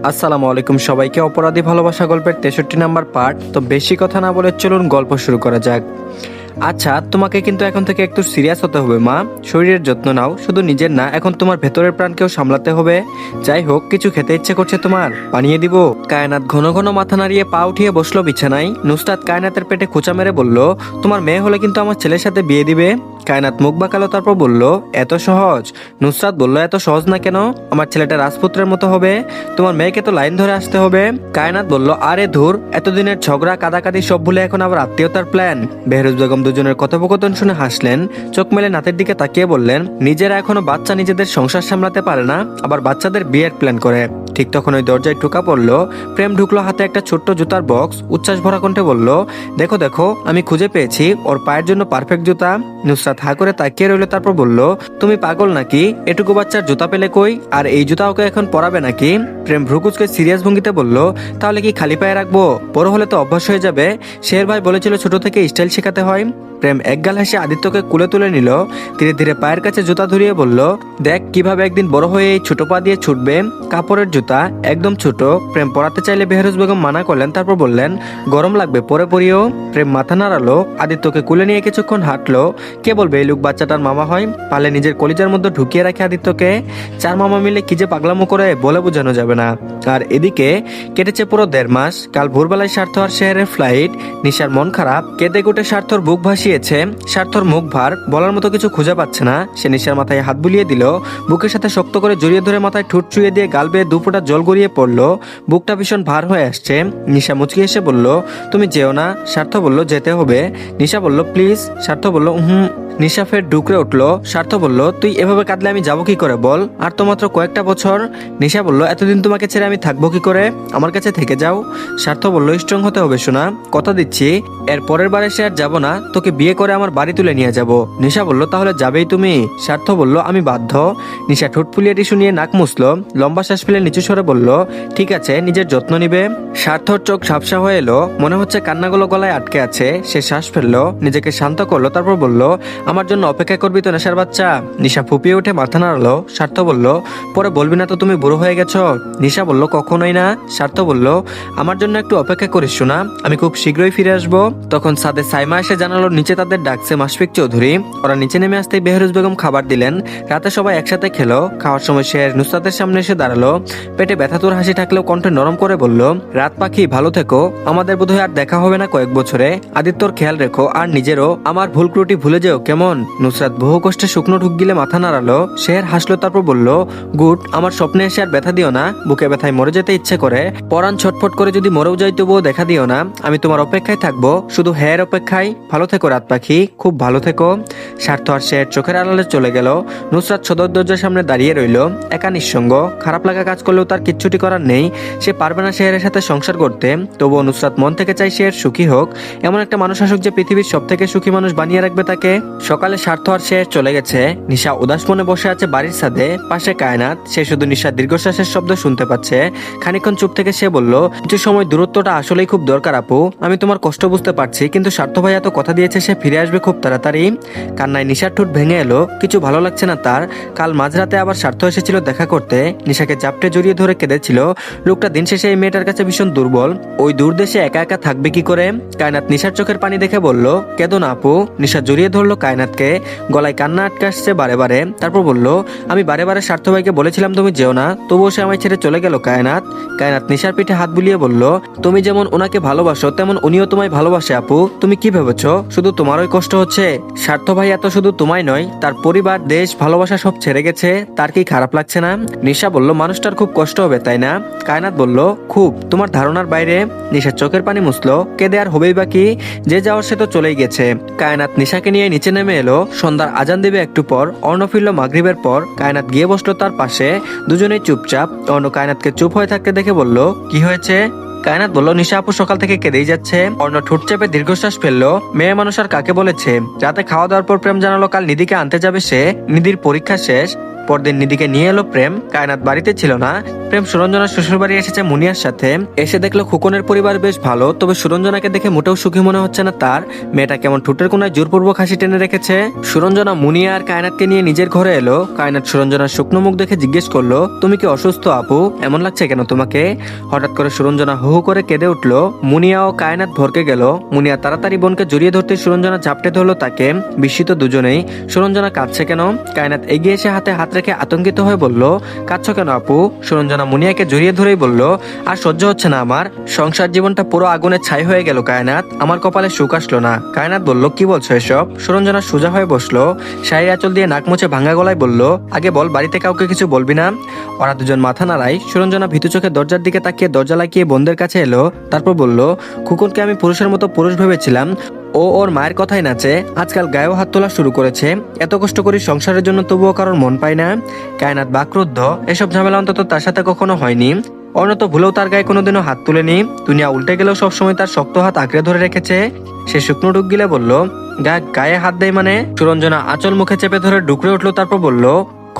আসসালামু আলাইকুম সবাইকে। অপরাধী ভালোবাসা গল্পের 63 নাম্বার পার্ট। তো বেশি কথা না বলে চলুন গল্প শুরু করা যাক। আচ্ছা, তোমাকে কিন্তু এখন থেকে একটু সিরিয়াস হতে হবে মা। শরীরের যত্ন নাও, শুধু নিজের না, এখন তোমার ভেতরের প্রাণকেও সামলাতে হবে। যাই হোক, কিছু খেতে ইচ্ছে করছে তোমার, বানিয়ে দিব? কায়নাত ঘন ঘন মাথা নাড়িয়ে পা উঠিয়ে বসলো বিছানায়। নুসরাত কায়নাতের পেটে খোঁচা মেরে বলল, তোমার মেয়ে হলে কিন্তু আমার ছেলের সাথে বিয়ে দিবে। কায়নাত মুখ বাঁকালো, তারপর বলল, এত সহজ? নুসরাত বলল, এত সহজ না কেন? আমার ছেলেটা রাজপুত্রের মতো হবে, তোমার মেয়েকে তো লাইন ধরে আসতে হবে। কায়নাত বলল, আরে ধুর, এতদিনের ঝগড়া কাদাকাদি সব ভুলে এখন আবার আত্মীয়তার প্ল্যান? বেহরুজ বেগম দুজনের কথোপকথন শুনে হাসলেন, চোখ মেলে নাতের দিকে তাকিয়ে বললেন, নিজেরা এখনো বাচ্চা, নিজেদের সংসার সামলাতে পারে না, আবার বাচ্চাদের বিয়ের প্ল্যান করে। ঠিক তখন ওই দরজায় টোকা পড়লো। প্রেম ঢুকলো, হাতে একটা ছোট্ট জুতার বক্স। উচ্ছ্বাস ভরা কণ্ঠে বলল, দেখো দেখো, আমি খুঁজে পেয়েছি ওর পায়ের জন্য পারফেক্ট জুতা। নুসরাত হা করে তাকিয়ে রইল, তারপর বলল, তুমি পাগল নাকি? এটুকু বাচ্চার জুতা পেলে কই? আর এই জুতা ওকে এখন পরাবে নাকি? প্রেম ভ্রুকুচকে সিরিয়াস ভঙ্গিতে বলল, তাহলে কি খালি পায়ে রাখবো? বড় হলে তো অভ্যাস হয়ে যাবে। শের ভাই বলেছিল ছোট থেকে স্টাইল শেখাতে হয়। প্রেম একগাল হেসে আদিত্যকে কুলে তুলে নিল। ধীরে ধীরে পায়ের কাছে জুতা ধরিয়ে বলল, দেখ কিভাবে একদিন বড় হয়ে এই ছোট পা দিয়ে ছুটবে। কাপড়ের জুতা, একদম ছোট। প্রেম পরাতে চাইলে বেহরুজ বেগম মানা করলেন, তারপর বললেন, গরম লাগবে, পরে পরিও। প্রেম মাথা নাড়ালো, আদিত্যকে কুলে নিয়ে কিছুক্ষণ হাঁটলো। কে বলবে এই লোক বাচ্চাটার মামা হয়? পালে নিজের কলিজার মধ্যে ঢুকিয়ে রাখে আদিত্যকে। চার মামা মিলে কি যে পাগলামো করে বলে বোঝানো যাবে না। আর এদিকে কেটেছে পুরো 1.5 মাস। কাল ভোরবেলায় স্বার্থ আর শহরের ফ্লাইট। নিশার মন খারাপ, কেঁদে কুটে স্বার্থর বুক ভাসিয়েছে। স্বার্থর মুখ ভার, বলার মতো কিছু খুঁজে পাচ্ছে না। সে নিশার মাথায় হাত বুলিয়ে দিল, বুকের সাথে শক্ত করে জড়িয়ে ধরে মাথায় ঠোঁট চুইয়ে দিয়ে গাল বেয়ে 2 ফোঁটা জল গড়িয়ে পড়লো। বুকটা ভীষণ ভার হয়ে আসছে। নিশা মুচকি এসে বলল, তুমি যেও না। স্বার্থ বলল, যেতে হবে। নিশা বলল, প্লিজ। স্বার্থ বলল, হুম। নিশা ফের ডুকরে উঠলো। স্বার্থ বলল, তুই এভাবে কাঁদলে আমি যাবো কি করে বল? আর তো মাত্র কয়েকটা বছর। নিশা বলল, এতদিন তোমাকে ছেড়ে আমি থাকবো কি করে? আমার কাছে থেকে যাও। স্বার্থ বলল, স্ট্রং হতে হবে শোনা, কথা দিচ্ছি এর পরের বারে সে আর যাবো না, তোকে বিয়ে করে আমার বাড়ি তুলে নিয়ে যাব। নিশা বলল, তাহলে যাবেই তুমি? স্বার্থ বলল, আমি বাধ্য। নিশা ঠোঁট ফুলিয়ে টিস্যু নিয়ে নাক মুছলো, লম্বা শ্বাস ফেলে নিচু স্বরে বলল, ঠিক আছে, নিজের যত্ন নিবে। স্বার্থর চোখ ঝাপসা হয়ে এলো, মনে হচ্ছে কান্নাগুলো গলায় আটকে আছে। সে শ্বাস ফেললো, নিজেকে শান্ত করলো, তারপর বলল, আমার জন্য অপেক্ষা করবি তো নেশার বাচ্চা? নিশা ফুপিয়ে উঠে মাথা নাড়ালো। স্বার্থ বলল, পরে বলবি না তো তুমি বুড়ো হয়ে গেছো? নিশা বলল, কখনোই না। স্বার্থ বলল, আমার জন্য একটু অপেক্ষা করিস শোনা, আমি খুব শীঘ্রই ফিরে আসবো। তখন সাদে সাইমা এসে জানালো নিচে তাদের ডাকছে মাশফিক চৌধুরী। ওরা নিচে নেমে আসতেই বেহরুজ বেগম খাবার দিলেন। রাতে সবাই একসাথে খেলো। খাওয়ার সময় শের নুসরাতের সামনে এসে দাঁড়ালো। পেটে ব্যথাতুর হাসি থাকলেও কণ্ঠে নরম করে বলল, রাত পাখি ভালো থেকো, আমাদের বোধহয় আর দেখা হবে না কয়েক বছরে। আদিত্যর খেয়াল রেখো, আর নিজেরও। আমার ভুল ত্রুটি ভুলে যেও, কেমন? নুসরাত বহু কষ্টে শুকনো ঢুক গিলে মাথা নাড়ালো। শের হাসলো, তারপর বলল, গুড। আমার স্বপ্নে এসে আর ব্যথা দিও না, বুকে ব্যথায় মরে যেতে ইচ্ছে করে। পরাণ ছটফট করে যদি মরেও যাই তবুও দেখা দিও না। আমি তোমার অপেক্ষায় থাকবো, শুধু হের অপেক্ষায়। ভালো থেকো রাত পাখি, খুব ভালো থেকো। স্বার্থ আর শের চোখের আড়ালে চলে গেল। নুসরাত সদর দরজার সামনে দাঁড়িয়ে রইল, একা নিঃসঙ্গ। খারাপ লাগা কাজ করলেও তার কিচ্ছুটি করার নেই। সে পারবে না শেহরের সাথে সংসার করতে, তবুও নুসরাত মন থেকে চাই শেহর সুখী হোক। এমন একটা মানুষ আসুক যে পৃথিবীর সব থেকে সুখী মানুষ বানিয়ে রাখবে তাকে। সকালে স্বার্থ আর শেহর চলে গেছে। নিশা উদাস মনে বসে আছে বাড়ির ছাদে, পাশে কায়নাত। সে শুধু নিশার দীর্ঘশ্বাসের শব্দ শুনতে পাচ্ছে। খানিকক্ষণ চুপ থেকে সে বলল, কিছু সময় দূরত্বটা আসলেই খুব দরকার আপু। আমি তোমার কষ্ট বুঝতে পারছি, কিন্তু স্বার্থ ভাই এত কথা দিয়েছে সে ফিরে আসবে খুব তাড়াতাড়ি। কান্নায় নিশার ঠোঁট ভেঙে এলো, কিছু ভালো লাগছে না তার। কাল মাঝরাতে আবার স্বার্থ এসেছিল দেখা করতে। নিশাকে জাপটে জড়িয়ে ধরে কেঁদেছিল। লোকটা দিন শেষে এই মেয়েটার কাছে ভীষণ দুর্বল। ওই দূর দেশে একা একা থাকবে কি করে? কায়নাত নিশার চোখের পানি দেখে বলল, কেঁদো না আপু। নিশা জড়িয়ে ধরলো কায়নাতকে, গলায় কান্না আটকে আসছে বারে বারে। তারপর বলল, আমি বারে বারে স্বার্থ ভাইকে বলেছিলাম তুমি যেও না, তবুও সে আমায় ছেড়ে চলে গেল কায়নাত। কায়নাত নিশার পিঠে হাত বুলিয়ে বলল, তুমি যেমন ওনাকে ভালোবাসো তেমন উনিও তোমায় ভালোবাসে আপু। তুমি কি ভেবেছো শুধু তোমারই কষ্ট হচ্ছে? স্বার্থ ভাই এত শুধু তোমায় নয়, তার পরিবার, দেশ, ভালোবাসা সব ছেড়ে গেছে। তার কি খারাপ লাগছে না? নিশা বলল, মানুষটার খুব কষ্ট হবে তাই না? কায়নাত বলল, খুব, তোমার ধারণার বাইরে। নিশার চোখের পানি মুছলো, কেঁদে আর হবেই বাকি, যে যাওয়ার সে তো চলেই গেছে। কায়নাত নিশাকে নিয়ে নিচে নেমে এলো। সন্ধ্যার আজান দিবে একটু পর। অর্ণ ফিরল মাগরিবের পর। কায়নাত গিয়ে বসলো তার পাশে। দুজনেই চুপচাপ। অর্ণ কায়নাতকে চুপ হয়ে থাকতে দেখে বলল, কি হয়েছে? কায়নাত বলল, নিশা আপু সকাল থেকে কেঁদেই যাচ্ছে। অর্ণ ঠোঁট চেপে দীর্ঘশ্বাস ফেললো। মেয়ে মানুষ আর কাকে বলেছে? রাতে খাওয়া দাওয়ার পর প্রেম জানালো কাল নিধিকে আনতে যাবে সে। নিধির পরীক্ষা শেষ। পরদিন নিধিকে নিয়ে এলো প্রেম। কায়নাত বাড়িতে ছিল না। প্রেম সুরঞ্জনার শ্বশুর বাড়ি এসেছে মুনিয়ার সাথে। এসে দেখলো খোকনের পরিবার বেশ ভালো, তবে সুরঞ্জনাকে দেখে মোটেও সুখী মনে হচ্ছে না তার। মেয়েটা কেমন ঠোঁটের কোনায় জোরপূর্বক হাসি টেনে রেখেছে। সুরঞ্জনা মুনিয়া আর কায়নাতকে নিয়ে নিজের ঘরে এলো। কায়নাত সুরঞ্জনার শুকনো মুখ দেখে জিজ্ঞেস করলো, তুমি কি অসুস্থ আপু? এমন লাগছে কেন তোমাকে? হঠাৎ করে সুরঞ্জনা হু হু করে কেঁদে উঠলো। মুনিয়া ও কায়নাত ভরকে গেল। মুনিয়া তাড়াতাড়ি বোনকে জড়িয়ে ধরতে সুরঞ্জনা ঝাপটে ধরলো তাকে। বিস্মিত দুজনেই। সুরঞ্জনা কাঁদছে কেন? কায়নাত এগিয়ে এসে হাতে হাত রেখে আতঙ্কিত হয়ে বলল, কাঁদছো কেন আপু? সুরঞ্জনা মুনিয়াকে জড়িয়ে ধরেই বলল, আর সহ্য হচ্ছে না আমার। সংসার জীবনটা পুরো আগুনে ছাই হয়ে গেল কায়নাত, আমার কপালে সুখ আসলো না। কায়নাত বলল, কি বলছো এসব? সুরঞ্জনা সোজা হয়ে বসলো। শাড়ির আঁচল দিয়ে নাক মুছে ভাঙা গলায় বলল, আগে বল, বাড়িতে কাউকে কিছু বলবি না? ওরা দুজন মাথা নাড়ায়। সুরঞ্জনা ভীতু চোখে দরজার দিকে তাকিয়ে দরজা লাগিয়ে বোনদের কাছে এলো। তারপর বলল, খুকুনকে আমি পুরুষের মতো পুরুষ ভেবেছিলাম, ও ওর মায়ের কথাই নাচে। আজকাল গায়েও হাত তোলা শুরু করেছে। এত কষ্ট করি সংসারের জন্য, তবুও কারোর মন পায় না। কায়নাত বাকরুদ্ধ। এসব ঝামেলা অন্তত তার সাথে কখনো হয়নি। অন্য তো ভুলেও তার গায়ে কোনোদিনও হাত তুলেনি। দুনিয়া উল্টে গেলেও সবসময় তার শক্ত হাত আঁকড়ে ধরে রেখেছে। সে শুকনো ঢুক গিলে বলল, গায়ে হাত দেয় মানে? সুরঞ্জনা আঁচল মুখে চেপে ধরে ডুকরে উঠলো। তারপর বলল,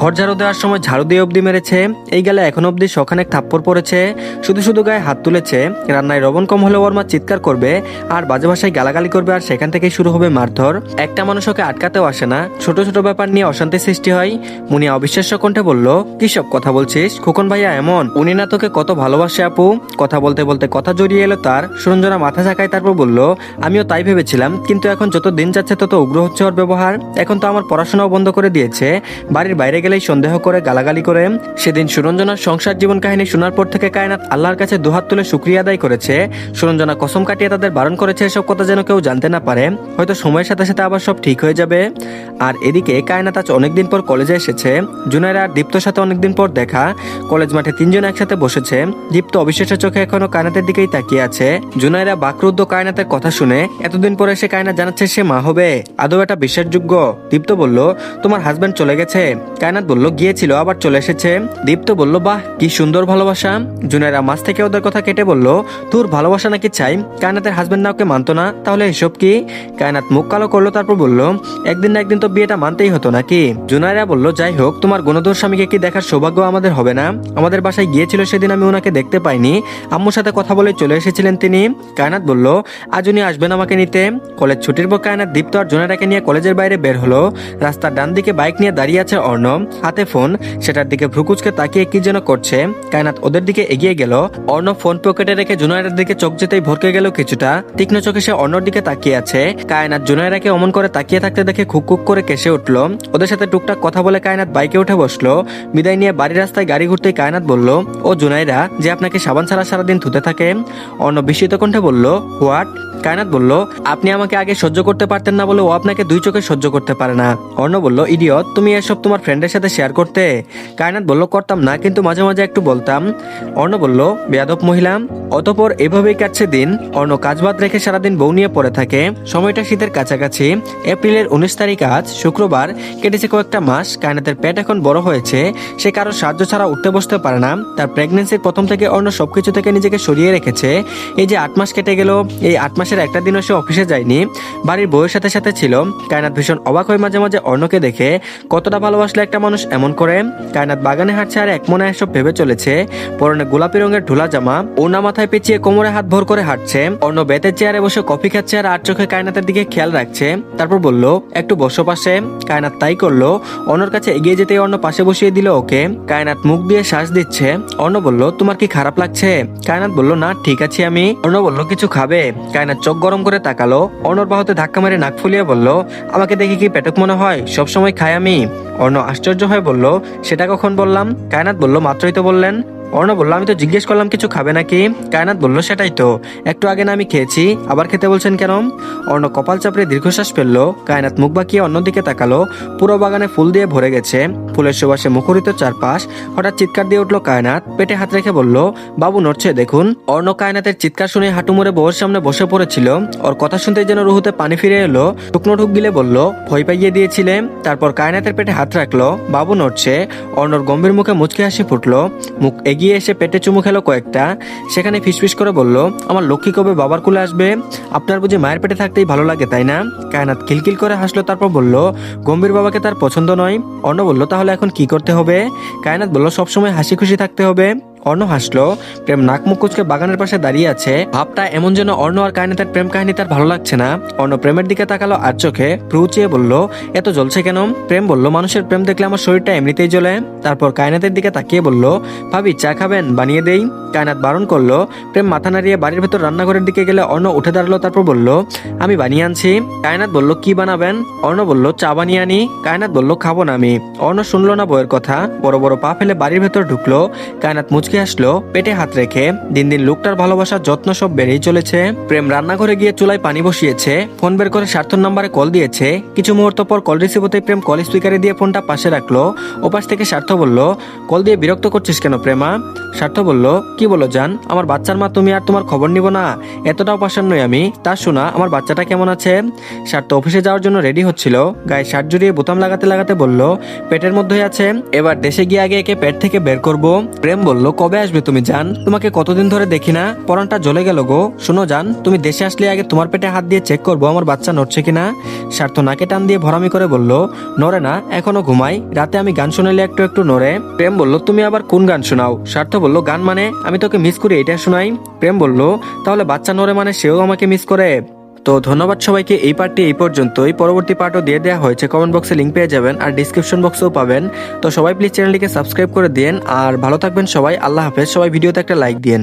ঘর ঝাড়ু দেওয়ার সময় ঝাড়ু দিয়ে অবধি মেরেছে। এই গেলে এখন অবধি শখানেক থাপ্পড় পড়েছে। শুধু শুধু গায়ে হাত তুলেছে। রান্নায় লবণ কম হলে ওর মা চিৎকার করবে আর বাজে ভাষায় গালাগালি করবে, আর সেখান থেকেই শুরু হবে মারধর। একটা মানুষ ওকে আটকাতেও আসে না। ছোট ছোট ব্যাপার নিয়ে অশান্তি সৃষ্টি হয়। মুনিয়া অবিশ্বাস্য কণ্ঠে বলল, কি সব কথা বলছিস? খোকন ভাইয়া এমন? উনি না তোকে কত ভালোবাসে আপু। কথা বলতে বলতে কথা জড়িয়ে এলো তার। সুরঞ্জনা মাথা ঝাঁকায়। তারপর বলল, আমিও তাই ভেবেছিলাম, কিন্তু এখন যত দিন যাচ্ছে তত উগ্র হচ্ছে ওর ব্যবহার। এখন তো আমার পড়াশোনাও বন্ধ করে দিয়েছে। বাড়ির বাইরে গেলেই সন্দেহ করে, গালাগালি করে। সেদিন সুরঞ্জনার সংসার জীবন কাহিনী শোনার পর থেকে কায়নাত আল্লাহর কাছে দুহাত তুলে শুকরিয়া আদায় করেছে। সুরঞ্জনা কসম কাটিয়ে তাদের বারণ করেছে এসব কথা যেন কেউ জানতে না পারে। হয়তো সময়ের সাথে সাথে আবার সব ঠিক হয়ে যাবে। আর এদিকে কায়নাত আজ অনেকদিন পর কলেজে এসেছে। জুনাইরা আর দীপ্তর সাথে অনেকদিন পর দেখা। কলেজ মাঠে তিনজন একসাথে বসেছে। দীপ্ত অবিশ্বাসের চোখে এখনো কায়নাতের দিকেই তাকিয়ে আছে। জুনাইরা বাকরুদ্ধ কায়নাতের কথা শুনে। এতদিন পরে এসে কায়নাত জানাচ্ছে সে মা হবে। আদৌ এটা বিশ্বাসযোগ্য? দীপ্ত বলল, তোমার হাজবেন্ড চলে গেছে? কায়নাত বলল, গিয়েছিল, আবার চলে এসেছে। দীপ্ত বলল, বাহ, কি সুন্দর ভালোবাসা। জুনাইরা মাঝ থেকে ওদের কথা কেটে বলল, তোর ভালোবাসা নাকি চাই? কায়নাতের হাজবেন্ড না ওকে মানতো না, তাহলে এসব কি? কায়নাত মুখ কালো করলো। তারপর বলল, একদিন না একদিন তো বিয়েটা মানতেই হতো নাকি? জুনাইরা বলল, যাই হোক, তোমার গুণধর স্বামীকে কি দেখার সৌভাগ্য আমাদের হবে না? আমাদের বাসায় গিয়েছিল সেদিন, আমি ওনাকে দেখতে পাইনি। আম্মুর সাথে কথা বলে চলে এসেছিলেন তিনি। কায়নাত বলল, আজ উনি আসবেন আমাকে নিতে। কলেজ ছুটির পর কায়নাত দীপ্ত আর জুনাইরাকে নিয়ে কলেজের বাইরে বের হলো। রাস্তার ডান দিকে বাইক নিয়ে দাঁড়িয়ে আছে অর্ণব, হাতে ফোন। সেটার দিকে ভ্রুকুচকে তাকিয়ে কি যেন করছে। কায়নাত ওদের দিকে এগিয়ে গেল। অর্ণব ফোন পকেটে রেখে জুনাইরার দিকে চোখ যেতেই ভরকে গেল কিছুটা। তীক্ষ্ণ চোখে সে অর্ণর দিকে তাকিয়ে আছে। কায়নাত জুনাইরাকে অমন করে তাকিয়ে থাকতে দেখে খুক খুক করে কেসে উঠল। ওদের সাথে টুকটাক কথা বলে কায়নাত বাইকে উঠে বসলো। বিদায় নিয়ে বাড়ির রাস্তায় গাড়ি ঘুরতেই কায়নাত বলল, ও জুনাইরা যে আপনাকে সাবান ছাড়া সারাদিন ধুতে থাকে? অর্ণব বিস্মিত কণ্ঠে বলল, হোয়াট? কায়নাত বলল, আপনি আমাকে আগে সহ্য করতে পারতেন না বলে ও আপনাকে দুই চোখে সহ্য করতে পারে না। অর্ণব বলল, ইডিয়ট, তুমি এসব তোমার ফ্রেন্ডের সাথে শেয়ার করতে? কায়নাত বলল, করতাম না, কিন্তু মাঝে মাঝে একটু বলতাম। অর্ণব বলল, বেয়াদব মহিলা। অতঃপর এভাবেই কাটছে দিন। অর্ণ কাজ বাদ রেখে সারাদিন বউ নিয়ে পড়ে থাকে। সময়টা শীতের কাছাকাছি। এপ্রিলের 19 তারিখ আজ, শুক্রবার। কেটেছে কয়েকটা মাস। কায়নাতের পেট এখন বড় হয়েছে। সে কারোর সাহায্য ছাড়া উঠতে বসতে পারে না। তার প্রেগনেন্সির প্রথম থেকে অর্ণ সবকিছু থেকে নিজেকে সরিয়ে রেখেছে। এই যে 8 মাস কেটে গেল, এই 8 মাসের একটা দিনও সে অফিসে যায়নি। বাড়ির বউয়ের সাথে সাথে ছিল। কায়নাত ভীষণ অবাক হয় মাঝে মাঝে অর্ণকে দেখে। কতটা ভালোবাসলে একটা মানুষ এমন করে? কায়নাত বাগানে হাঁটছে আর এক মনে এসব ভেবে চলেছে। পরনে গোলাপি রঙের ঢোলা জামা, ওনা মাথায় পেঁচিয়ে কোমরে হাত ভর করে হাঁটছে। অর্ণ বেতের চেয়ারে বসে কফি খাচ্ছে আর আর চোখে কায়নাতের দিকে খেয়াল রাখছে। তারপর বলল, একটু বসো পাশে। কায়নাত তাই করলো। অর্ণর কাছে এগিয়ে যেতে অর্ণ পাশে বসিয়ে দিল ওকে। কায়নাত মুখ দিয়ে শ্বাস দিচ্ছে। অর্ণ বলল, তোমার কি খারাপ লাগছে? কায়নাত বলল, না, ঠিক আছি আমি। অর্ণ বলল, কিছু খাবে? কায়নাত চোখ গরম করে তাকালো। অর্ণর বাহুতে ধাক্কা মেরে নাক ফুলিয়ে বলল, আমাকে দেখে কি পেটক মনে হয়? সবসময় খাই আমি। অর্ণ আশ্চর্য হয়ে বলল, সেটা কখন বললাম? কায়নাত বলল, মাত্রই তো বললেন। অর্ণ বলল, আমি তো জিজ্ঞেস করলাম কিছু খাবে নাকি? কায়নাত বলল, সেটাই তো, একটু আগে না আমি খেয়েছি, আবার খেতে বলছেন কেন? অর্ণ কপাল চাপড়ে দীর্ঘশ্বাস ফেললো। কায়নাত মুখ বাঁকিয়ে অন্যদিকে তাকালো। পুরো বাগানে ফুল দিয়ে ভরে গেছে। ফুলের সুবাসে মুখরিত চারপাশ। হঠাৎ চিৎকার দিয়ে উঠলো কায়নাত। পেটে হাত রেখে বলল, বাবু নড়ছে দেখুন। অর্ণ কায়নাতের চিৎকার শুনে হাঁটু মুড়ে বউয়ের সামনে বসে পড়েছিল। ওর কথা শুনতে যেন রুহুতে পানি ফিরে এলো। শুকনো ঢুক গিলে বলল, ভয় পাইয়ে দিয়েছিলে? তারপর কায়নাতের পেটে হাত রাখলো। বাবু নড়ছে। অর্ণর গম্ভীর মুখে মুচকি হাসি ফুটলো। মুখ এগিয়ে এসে পেটে চুমু খেলো কয়েকটা। সেখানে ফিসফিস করে বলল, আমার লক্ষ্মী কবে বাবার কোলে আসবে? আপনার বুঝি মায়ের পেটে থাকতেই ভালো লাগে তাই না? কায়নাত খিলখিল করে হাসলো, তারপর বলল, গম্ভীর বাবাকে তার পছন্দ নয়। অর্ণ বলল, তাহলে এখন কি করতে হবে? কায়নাত বলল, সবসময় হাসি খুশি থাকতে হবে। অর্ণ হাসলো। প্রেম নাক মুখ কুচকে বাগানের পাশে দাঁড়িয়ে আছে। ভাবটা এমন যেন অর্ণ আর কায়নাতের প্রেম কাহিনী তার ভালো লাগছে না। অর্ণ প্রেমের দিকে তাকালো আর চোখে ভ্রু চেয়ে বলল, এত জ্বলছে কেন? প্রেম বলল, মানুষের প্রেম দেখলে আমার শরীরটা এমনিতেই জ্বলে। তারপর কায়নাতের দিকে তাকিয়ে বলল, ভাবি চা খাবেন? বানিয়ে দেই। কায়নাত বারণ করলো। প্রেম মাথা নাড়িয়ে বাড়ির ভেতর রান্নাঘরের দিকে গেলে অর্ণ উঠে দাঁড়ালো, তারপর বলল, আমি বানিয়ে আনছি। কায়নাত বলল, কি বানাবেন? অর্ণ বলল, চা বানিয়ে আনি। কায়নাত বলল, খাবো না আমি। অর্ণ শুনলো না বউয়ের কথা, বড় বড় পা ফেলে বাড়ির ভেতর ঢুকলো। কায়নাত মুচকি আসলো পেটে হাত রেখে। দিন দিন লোকটার ভালোবাসা যত্ন সব বেড়েই চলেছে। প্রেম রান্নাঘরে গিয়ে চুলায় পানি বসিয়েছে। ফোন বের করে স্বার্থর নাম্বারে কল দিয়েছে। কিছু মুহূর্ত পর কল রিসিভ হতেই প্রেম কল স্পিকারে দিয়ে ফোনটা পাশে রাখলো। ওপাশ থেকে স্বার্থ বলল, কল দিয়ে বিরক্ত করছিস কেন প্রেমা? স্বার্থ বলল, কি বলো জান, আমার বাচ্চার মা তুমি, আর তোমার খবর নিব না? এতটাও পাশান নই আমি। তা শোনা, আমার বাচ্চাটা কেমন আছে? স্বার্থ অফিসে যাওয়ার জন্য রেডি হচ্ছিল। গায়ে শার্ট জড়িয়ে বোতাম লাগাতে লাগাতে বলল, পেটের মধ্যেই আছে, এবার দেশে গিয়ে আগে একে পেট থেকে বের করব। প্রেম বলল, কবে আসবে তুমি জান? তোমাকে কতদিন ধরে দেখি না, পরানটা জ্বলে গেল গো। শোনো জান, তুমি দেশে আসলে আগে তোমার পেটে হাত দিয়ে চেক করবো আমার বাচ্চা নড়ছে কিনা। স্বার্থ নাকে টান দিয়ে ভরামি করে বলল, নড়ে না, এখনো ঘুমাই, রাতে আমি গান শুনাইলে একটু একটু নড়ে। প্রেম বলল, তুমি আবার কোন গান শোনাও? স্বার্থ বলল, গান মানে আমি তোকে মিস করি এটা শোনাই। প্রেম বলল, তাহলে বাচ্চা নড়ে মানে সেও আমাকে মিস করে? তো ধন্যবাদ সবাইকে। এই পার্টটি এই পর্যন্তই। পরবর্তী পার্টও দিয়ে দেওয়া হয়েছে, কমেন্ট বক্সে লিঙ্ক পেয়ে যাবেন আর ডিসক্রিপশন বক্সেও পাবেন। তো সবাই প্লিজ চ্যানেলটিকে সাবস্ক্রাইব করে দিন আর ভালো থাকবেন সবাই। আল্লাহ হাফেজ। সবাই ভিডিওতে একটা লাইক দিন।